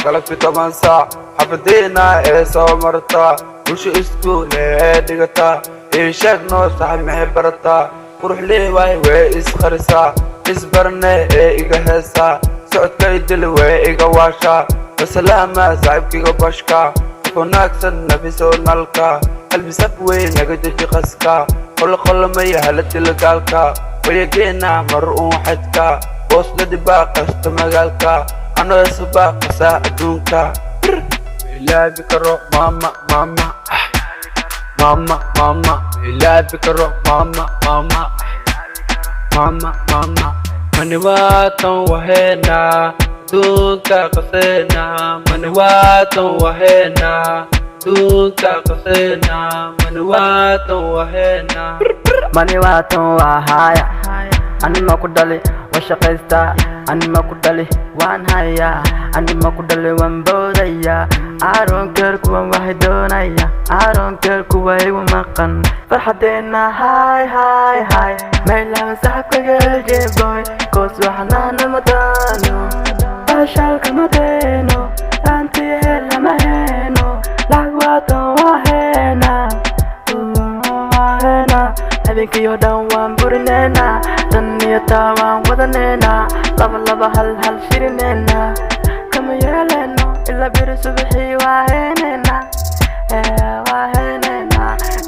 قلب في 8 ساعة حفظينا إيه سو مرتا وش اسكول إيه دقتا إيه شاكنو صاحب محبرتا وروح لي واي إسخرسا إسبرني إيه إيقا سعود كيدل واي إيقا واشا بسلامة صاحب كيقا باشكا وناكسن نفسو نالكا قلبي سفوي نقدر قسكا خل ما يهلت لقالكا ويجينا مرؤون حدكا وصل دباق قشت مقالكا أنا سباق ساعدونكا لا بكرو ماما ماما ماما ماما لا بكرو ماما ماما ماما ماما من واتن وهنا دونكا قصينا من واتن وهنا دونكا قصينا من واتن وهنا mani watan wahaya ani makudali washaqaysta ani makudali waan haya ani makudali waan boodaya aaron keer kuwan waxay doonaya aaron keer kuwa igu maqan farxadeena hay hay hay meelaha saxabkaga jeeboy koos waxnaana madaano bashalka madeeno anti lama heeno lacag watan wahena habeenkiyo dhan waan burinayna tan iyo taa waan wadanayna laba hal shirinayna kama yeeleyno ilaa biri subaxii waa heynayna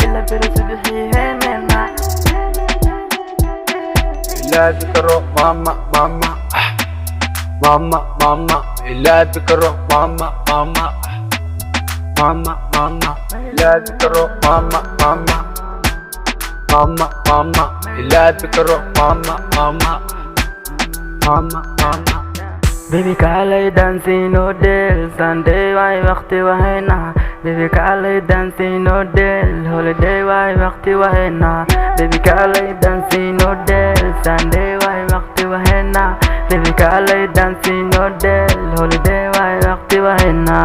ilaa biri subaxii heynayna ilaa bikaro mama mama mama mama ilaa bikaro mama mama mama mama ilaa bikaro mama mama mama mama لا بكرو ماما ماما ماما ماما baby kaalay dancing del Sunday waay waqti wahayna baby kaalay dancing del holiday waay waqti wahayna baby kaalay dancing del Sunday waay waqti wahayna baby kaalay dancing del holiday waay waqti wahayna